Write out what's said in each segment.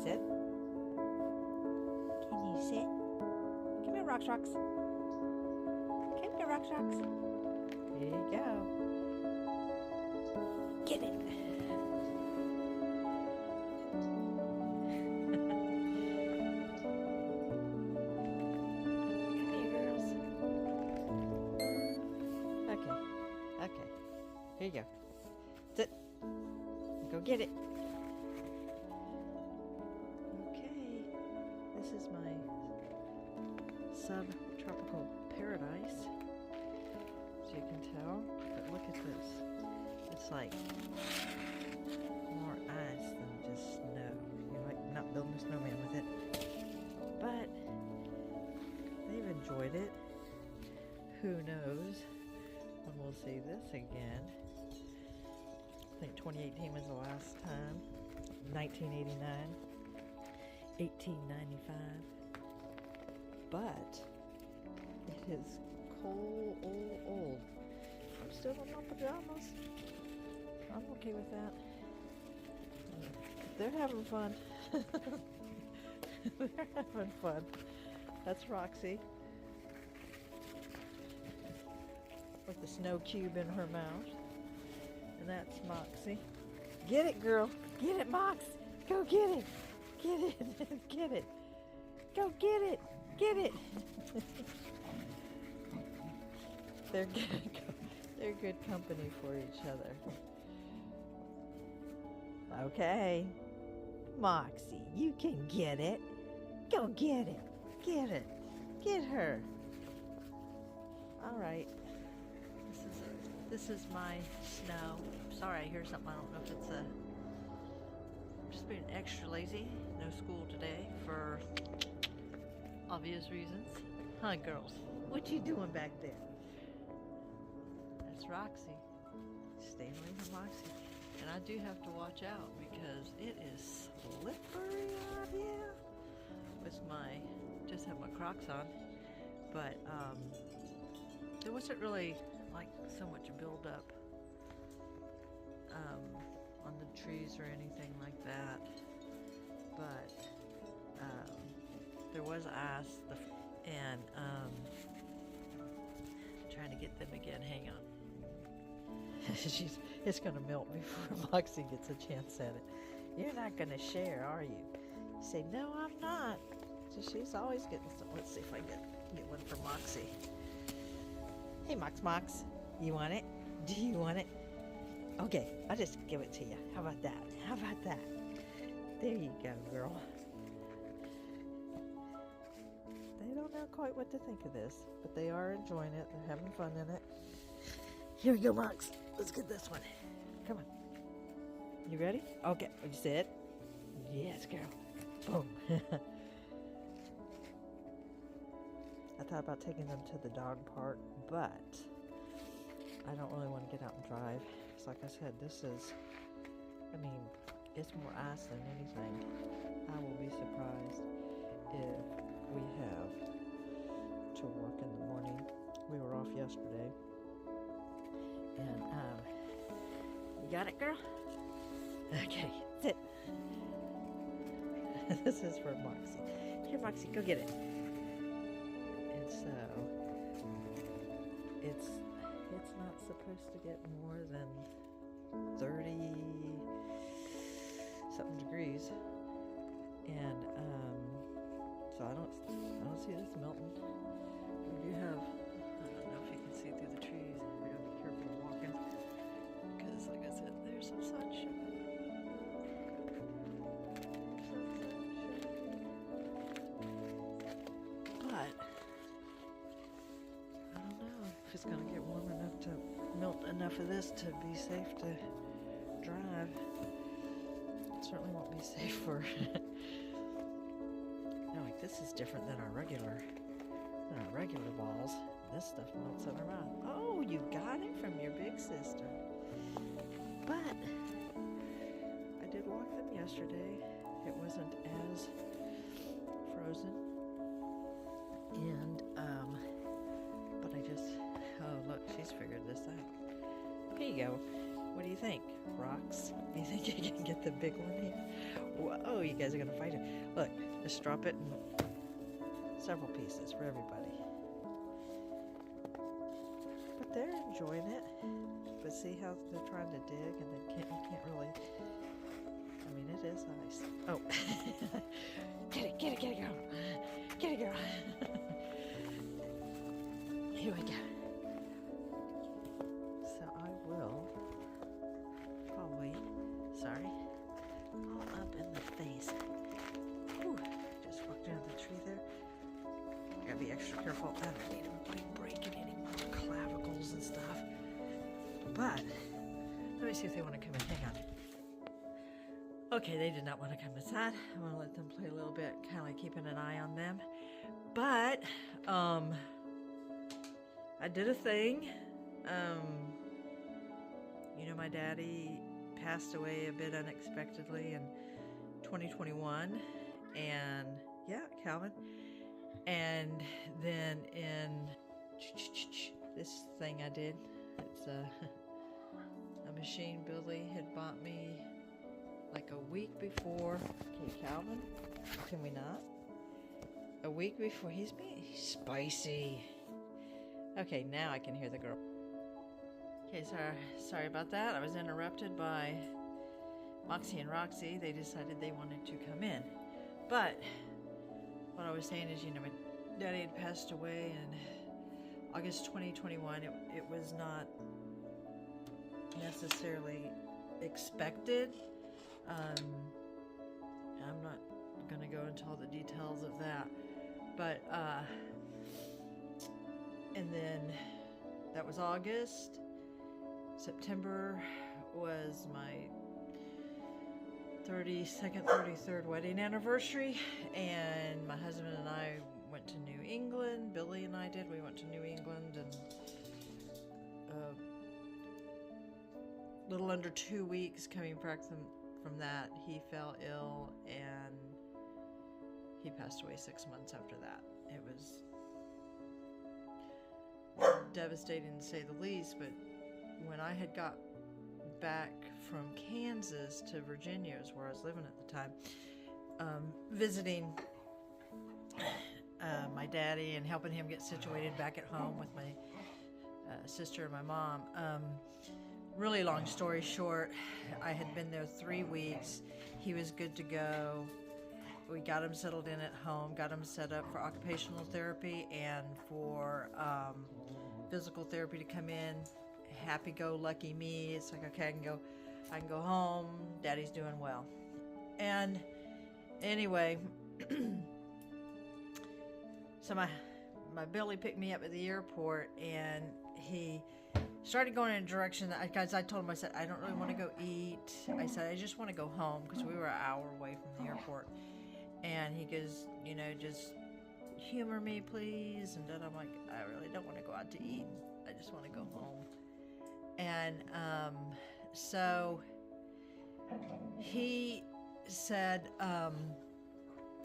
sit? Can you sit? Come here, Rocks. Come here, Rocks. Here you go. Get it. Come here, girls. Okay. Here you go. Sit. Go get it. Okay. This is my subtropical paradise, as you can tell. But look at this. It's like more ice than just snow. You're like not building a snowman with it. But they've enjoyed it. Who knows when we'll see this again. I think 2018 was the last time. 1989. 1895. But it is cold. I'm still in my pajamas. I'm okay with that. They're having fun. They're having fun. That's Roxy with the snow cube in her mouth. And that's Moxie. Get it, girl. Get it, Mox. Go get it. Get it. Get it. Go get it. Get it. They're good company for each other. Okay. Moxie, you can get it. Go get it. Get it. Get her. All right. This is my snow. Sorry, I hear something. I don't know if it's I'm just being extra lazy. No school today for obvious reasons. Hi, girls. What you doing back there? That's Roxy. Stay away from Moxie. And I do have to watch out because it is slippery out here. Just have my Crocs on. But there wasn't really like so much buildup on the trees or anything like that, but there was ice and trying to get them again. Hang on. It's gonna melt before Moxie gets a chance at it. You're not gonna share, are you? You say, no, I'm not. So she's always getting some. Let's see if I get one for Moxie. Hey, Mox, you want it? Do you want it? Okay, I'll just give it to you. How about that? How about that? There you go, girl. They don't know quite what to think of this, but they are enjoying it. They're having fun in it. Here we go, Mox. Let's get this one. Come on. You ready? Okay, you sit. Yes, girl. Boom. I thought about taking them to the dog park, but I don't really want to get out and drive. Because like I said, it's more ice than anything. I will be surprised if we have to work in the morning. We were off yesterday. And, you got it, girl? Okay, sit. This is for Moxie. Here, Moxie, go get it. So it's not supposed to get more than 30 something degrees, and so I don't see this melting. We do have, I don't know if you can see through the trees. We gotta be careful walking because, like I said, there's some sunshine. But it's going to get warm enough to melt enough of this to be safe to drive. It certainly won't be safe for like this is different than our regular balls. This stuff melts in our mouth. Oh, you got it from your big sister. But I did walk them yesterday. It wasn't as frozen. And but I just, oh look, she's figured this out. Here you go. What do you think, Rocks? Do you think you can get the big one here? Whoa, you guys are gonna fight it. Look, just drop it in several pieces for everybody. But they're enjoying it. But see how they're trying to dig and they you can't really. I mean, it is nice. Oh, get it, girl. Get it, girl. Here we go. So I will probably, sorry, all up in the face. Whew, just walked into the tree there. Gotta be extra careful. I don't need to be breaking any more clavicles and stuff. But let me see if they want to come in. Hang on. Okay, they did not want to come inside. I want to let them play a little bit, kind of like keeping an eye on them. But I did a thing. You know, my daddy passed away a bit unexpectedly in 2021, and yeah, Calvin. And then in this thing I did, it's a machine Billy had bought me like a week before. Okay, Calvin, can we not? A week before. He's being spicy. Okay, now I can hear the girl. Okay, sorry about that. I was interrupted by Moxie and Roxy. They decided they wanted to come in. But what I was saying is, you know, my daddy had passed away in August 2021. It was not necessarily expected. I'm not going to go into all the details of that. But, and then that was August. September was my 32nd, 33rd wedding anniversary, and my husband and I went to New England. Billy and I did. We went to New England, and a little under 2 weeks coming back from that, he fell ill, and he passed away 6 months after that. It was devastating to say the least, but when I had got back from Kansas to Virginia, is where I was living at the time, visiting my daddy and helping him get situated back at home with my sister and my mom. Really long story short, I had been there 3 weeks. He was good to go. We got him settled in at home, got him set up for occupational therapy and for physical therapy to come in. Happy-go-lucky me. It's like, okay, I can go home. Daddy's doing well. And anyway, so my Billy picked me up at the airport, and he started going in a direction that, guys, I told him, I said, I don't really want to go eat. I said, I just want to go home, because we were an hour away from the airport. And he goes, you know, just humor me, please. And then I'm like, I really don't want to go out to eat. I just want to go home. And so he said,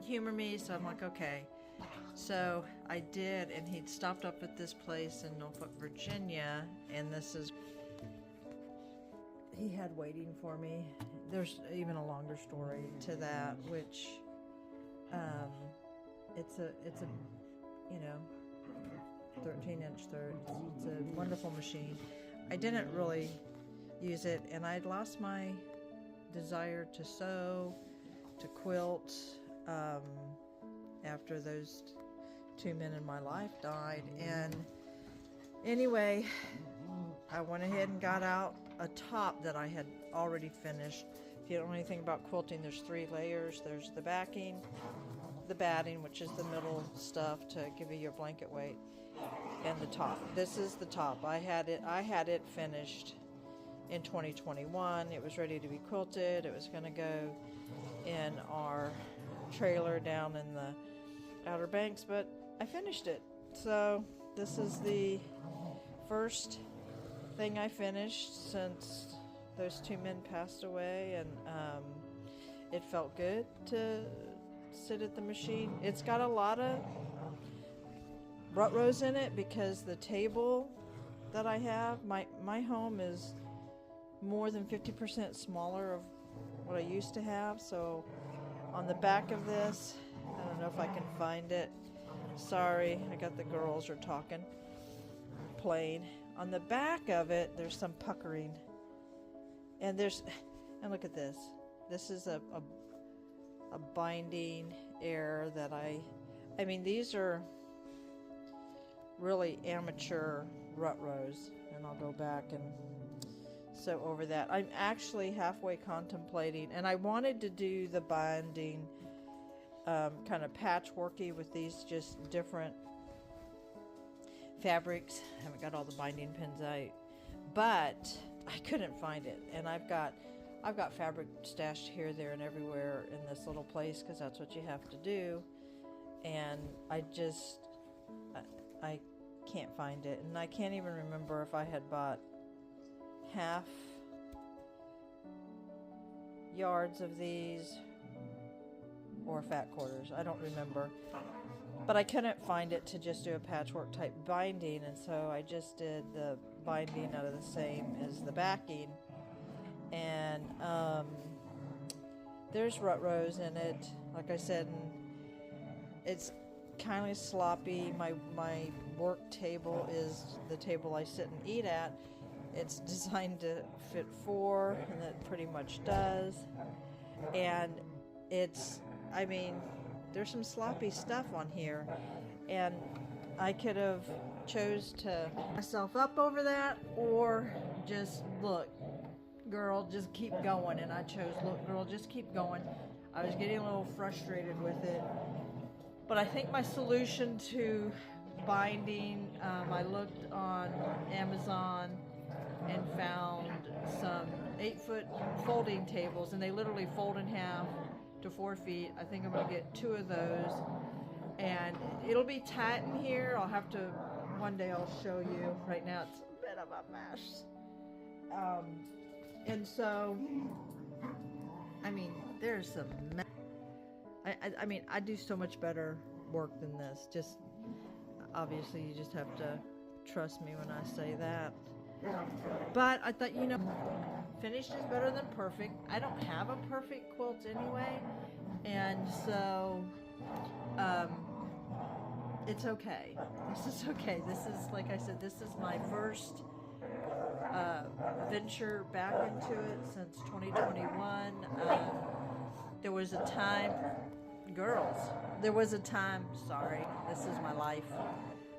humor me. So I'm like, okay. So I did, and he'd stopped up at this place in Norfolk, Virginia, and this is, he had waiting for me. There's even a longer story to that, which, it's a, you know, 13-inch third. It's a wonderful machine. I didn't really use it, and I'd lost my desire to sew, to quilt, after those 2 men in my life died. And anyway, I went ahead and got out a top that I had already finished. If you don't know anything about quilting, there's 3 layers. There's the backing, the batting, which is the middle stuff to give you your blanket weight, and the top. This is the top. I had it finished in 2021. It was ready to be quilted. It was going to go in our trailer down in the Outer Banks, but I finished it. So this is the first thing I finished since those 2 men passed away, and it felt good to sit at the machine. It's got a lot of rut rows in it because the table that I have, my home is more than 50% smaller of what I used to have. So on the back of this, I don't know if I can find it. Sorry, I got the girls are talking, playing. On the back of it, there's some puckering, and look at this. This is a binding error that I mean, these are really amateur rut rows, and I'll go back and sew over that. I'm actually halfway contemplating, and I wanted to do the binding kind of patchworky with these just different fabrics. I haven't got all the binding pins out, but I couldn't find it, and I've got fabric stashed here, there, and everywhere in this little place because that's what you have to do, and I can't find it, and I can't even remember if I had bought half yards of these or fat quarters. I don't remember, but I couldn't find it to just do a patchwork type binding, and so I just did the binding out of the same as the backing, and there's rut rows in it, like I said, and it's kind of sloppy. My work table is the table I sit and eat at. It's designed to fit 4, and that pretty much does. And I mean, there's some sloppy stuff on here, and I could have chose to myself up over that, or just look, girl, just keep going. And I chose, look, girl, just keep going. I was getting a little frustrated with it, but I think my solution to binding, I looked on Amazon and found some 8-foot folding tables, and they literally fold in half to 4 feet. I think I'm going to get 2 of those, and it'll be tight in here. I'll have to, one day I'll show you. Right now it's a bit of a mess. And so, I mean, there's some mess. I mean, I do so much better work than this. Just, obviously, you just have to trust me when I say that. But I thought, you know, finished is better than perfect. I don't have a perfect quilt anyway, and so it's okay. This is okay. This is, like I said, this is my first venture back into it since 2021. There was a time, girls, there was a time, sorry, this is my life.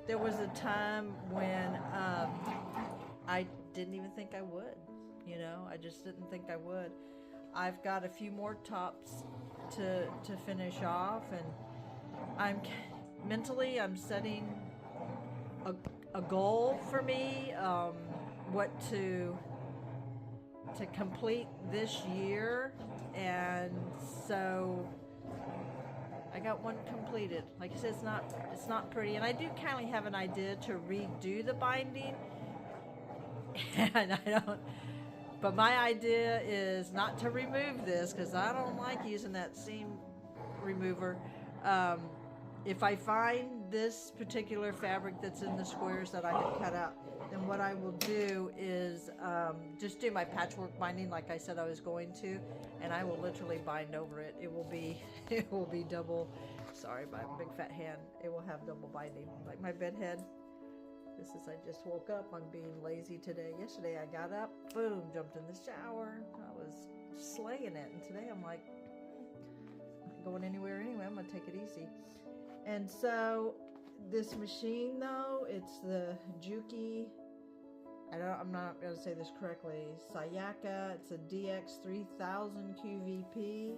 There was a time when I didn't even think I would, you know, I just didn't think I would. I've got a few more tops to finish off, and I'm mentally, I'm setting a goal for me, what to complete this year, and so I got one completed. Like I said, it's not pretty, and I do kind of have an idea to redo the binding, and I don't. But my idea is not to remove this because I don't like using that seam remover. If I find this particular fabric that's in the squares that I had cut out, then what I will do is just do my patchwork binding like I said I was going to, and I will literally bind over it. It will be double. Sorry, my big fat hand. It will have double binding, like my bed head. This is, I just woke up. I'm being lazy today. Yesterday I got up, boom, jumped in the shower. I was slaying it, and today I'm like, not going anywhere anyway. I'm gonna take it easy. And so this machine, though, it's the Juki, I'm not going to say this correctly, Sayaka. It's a DX3000 QVP.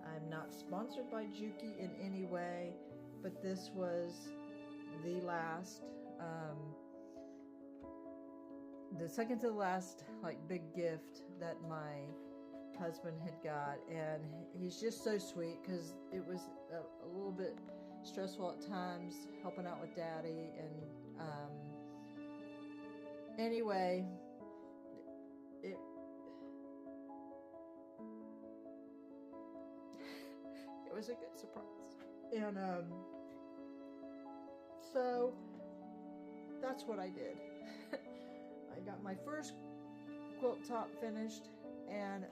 I'm not sponsored by Juki in any way, but this was the last, the second to the last, like, big gift that my husband had got, and he's just so sweet because it was a little bit stressful at times helping out with Daddy, and anyway, it was a good surprise, and so that's what I did. I got my first quilt top finished, and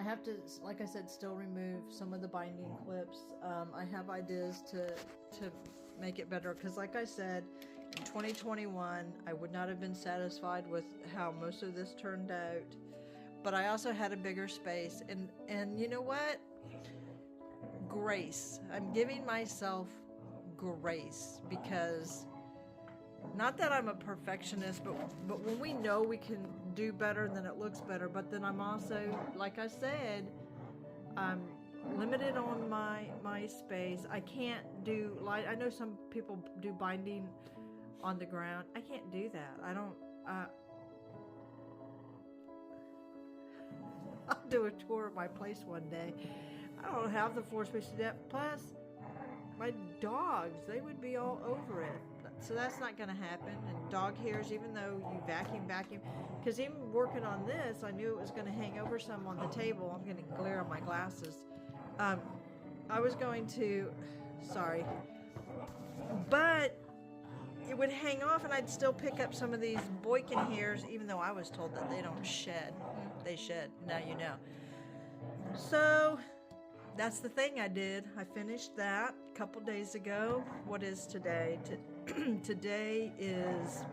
I have to, like I said, still remove some of the binding clips. I have ideas to make it better, because like I said, in 2021 I would not have been satisfied with how most of this turned out, but I also had a bigger space, and you know what, grace. I'm giving myself grace, because not that I'm a perfectionist, but when we know we can do better, then it looks better. But then I'm also, like I said, I'm limited on my space. I can't do, like, I know some people do binding on the ground. I can't do that. I don't, I'll do a tour of my place one day. I don't have the floor space to do that. Plus, my dogs, they would be all over it. So that's not going to happen. And dog hairs, even though you vacuum, because even working on this, I knew it was going to hang over some on the table. I'm going to glare on my glasses. I was going to, sorry, but it would hang off, and I'd still pick up some of these boykin hairs, even though I was told that they don't shed. They shed. Now you know. So that's the thing I did. I finished that a couple days ago. What is today? Today is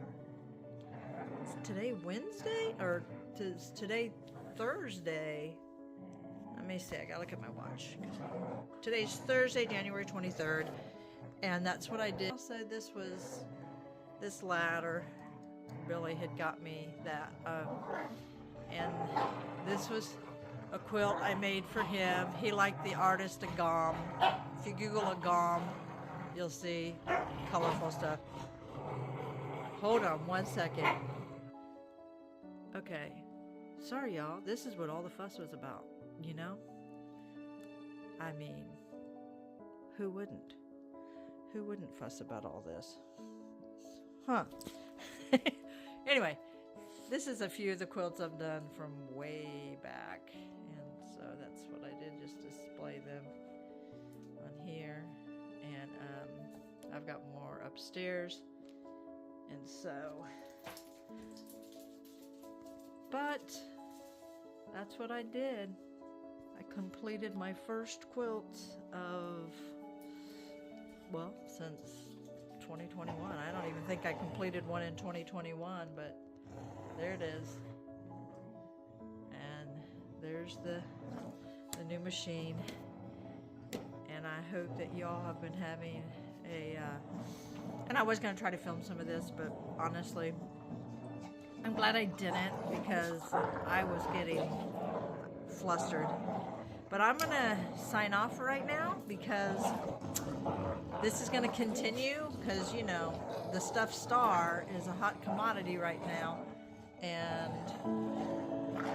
today Wednesday, or is today Thursday? Let me see. I gotta look at my watch. Today's Thursday, January 23rd, and that's what I did. Also, this ladder really had got me that, and this was a quilt I made for him. He liked the artist Agam. If you Google Agam, you'll see colorful stuff. Hold on one second. Okay. Sorry, y'all. This is what all the fuss was about, you know? I mean, who wouldn't? Who wouldn't fuss about all this? Huh. Anyway, this is a few of the quilts I've done from way back. And so that's what I did, just display them on here. And I've got more upstairs. And so, but that's what I did. I completed my first quilt of, well, since 2021. I don't even think I completed one in 2021, but there it is. And there's the new machine. And I hope that y'all have been having a, and I was going to try to film some of this, but honestly, I'm glad I didn't, because I was getting flustered. But I'm going to sign off for right now, because this is going to continue, because, you know, the stuffed star is a hot commodity right now. And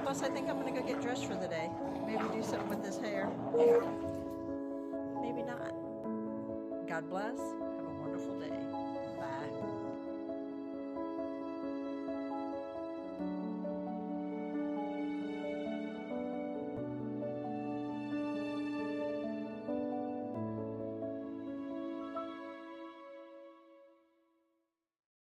plus, I think I'm going to go get dressed for the day. Maybe do something with this hair. Maybe not. God bless. Have a wonderful day.